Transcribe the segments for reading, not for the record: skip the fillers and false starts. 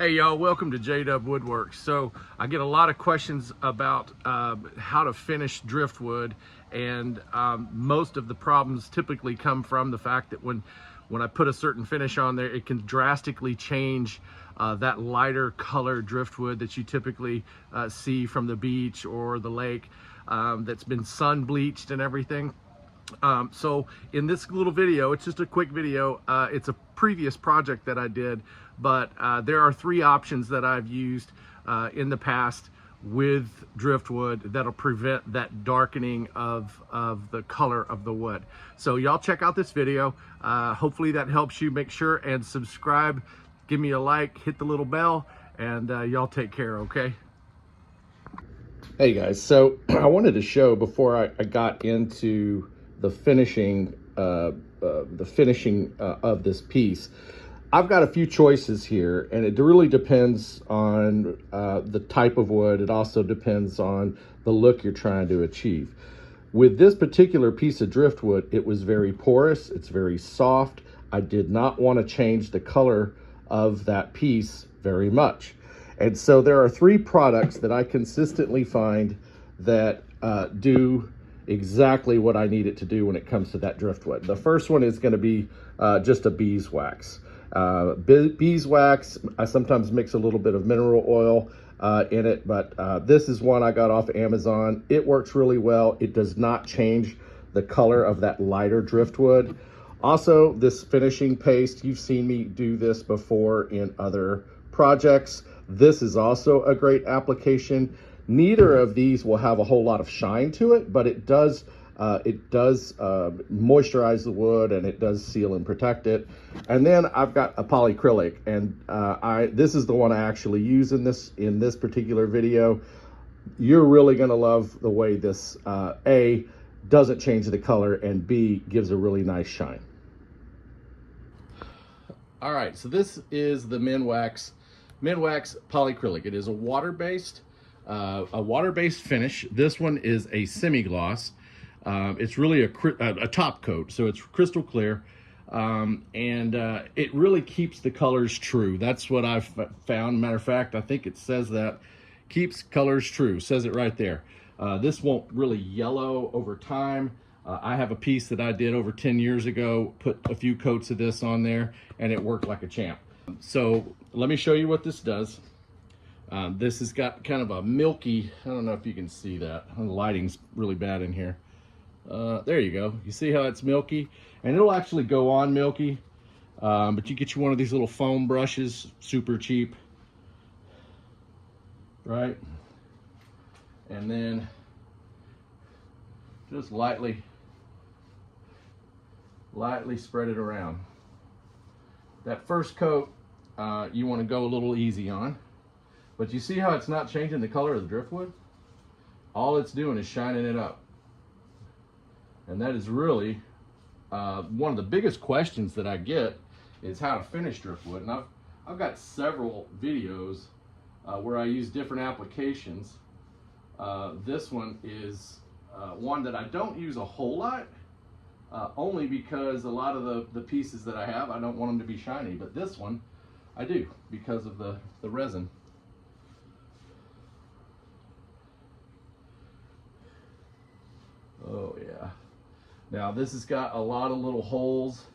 Hey y'all, welcome to JDUB-Woodworks. So I get a lot of questions about how to finish driftwood, and most of the problems typically come from the fact that when I put a certain finish on there, it can drastically change that lighter color driftwood that you typically see from the beach or the lake that's been sun bleached and everything. So in this little video, it's just a quick video. It's a previous project that I did, but there are three options that I've used in the past with driftwood that'll prevent that darkening of the color of the wood. So y'all check out this video. Hopefully that helps you. Make sure and subscribe, give me a like, hit the little bell, and y'all take care, okay? Hey guys, so I wanted to show before I got into the finishing of this piece. I've got a few choices here, and it really depends on the type of wood. It also depends on the look you're trying to achieve. With this particular piece of driftwood, it was very porous, it's very soft. I did not want to change the color of that piece very much. And so there are three products that I consistently find that do exactly what I need it to do when it comes to that driftwood. The first one is going to be just a beeswax. Beeswax, I sometimes mix a little bit of mineral oil in it, but this is one I got off Amazon. It works really well. It does not change the color of that lighter driftwood. Also, this finishing paste, you've seen me do this before in other projects. This is also a great application. Neither of these will have a whole lot of shine to it, but it does moisturize the wood, and it does seal and protect it. And then I've got a polyacrylic, and this is the one I actually use in this particular video. You're really going to love the way this A, doesn't change the color, and B, gives a really nice shine. All right, so this is the Minwax polyacrylic. It is a water-based finish. This one is a semi-gloss. It's really a top coat, so it's crystal clear, and it really keeps the colors true. That's what I've found. Matter of fact, I think it says that keeps colors true. Says it right there. This won't really yellow over time. I have a piece that I did over 10 years ago, put a few coats of this on there, and it worked like a champ. So let me show you what this does. This has got kind of a milky, I don't know if you can see that. The lighting's really bad in here. There you go. You see how it's milky? And it'll actually go on milky, but you get you one of these little foam brushes, super cheap, right? And then just lightly spread it around. That first coat, you want to go a little easy on. But you see how it's not changing the color of the driftwood? All it's doing is shining it up. And that is really one of the biggest questions that I get, is how to finish driftwood. And I've got several videos where I use different applications. This one is one that I don't use a whole lot, only because a lot of the pieces that I have, I don't want them to be shiny. But this one, I do, because of the resin. Oh yeah. Now this has got a lot of little holes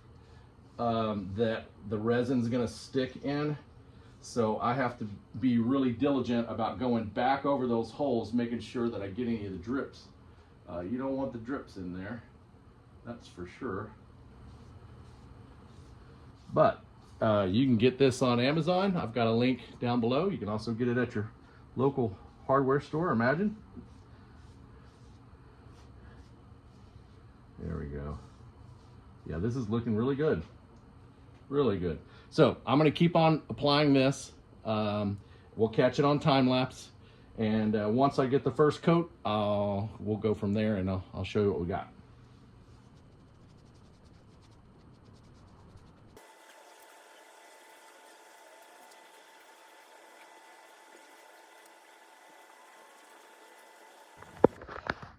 that the resin's gonna stick in. So I have to be really diligent about going back over those holes, making sure that I get any of the drips. You don't want the drips in there, that's for sure. But you can get this on Amazon. I've got a link down below. You can also get it at your local hardware store, imagine. There we go. Yeah, this is looking really good. Really good. So I'm going to keep on applying this. We'll catch it on time lapse. And once I get the first coat, we'll go from there, and I'll show you what we got.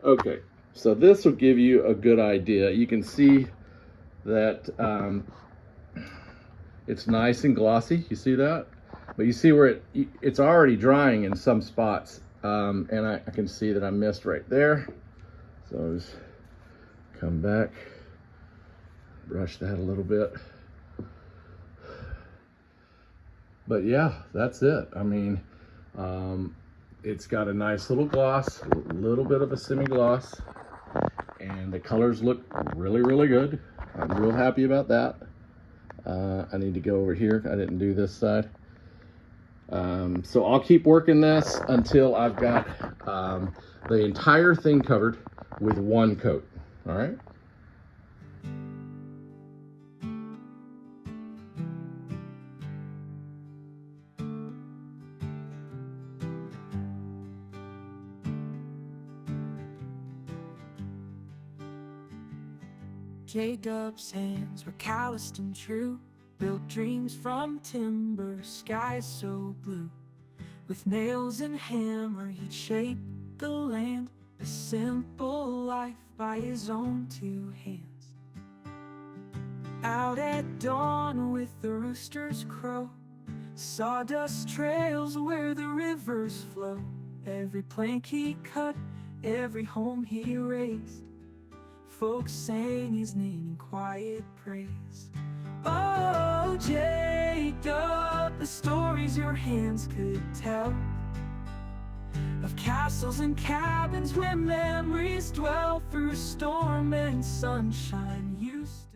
Okay. So this will give you a good idea. You can see that it's nice and glossy. You see that? But you see where it's already drying in some spots, and I can see that I missed right there. So I'll just come back, brush that a little bit. But yeah, that's it. I mean, it's got a nice little gloss, a little bit of a semi-gloss, and the colors look really, really good. I'm real happy about that. I need to go over here. I didn't do this side. So I'll keep working this until I've got the entire thing covered with one coat. All right. Jacob's hands were calloused and true, built dreams from timber, skies so blue. With nails and hammer he'd shape the land, a simple life by his own two hands. Out at dawn with the rooster's crow, sawdust trails where the rivers flow. Every plank he cut, every home he raised, folks sang his name in quiet praise. Oh, Jacob, the stories your hands could tell, of castles and cabins where memories dwell, through storm and sunshine used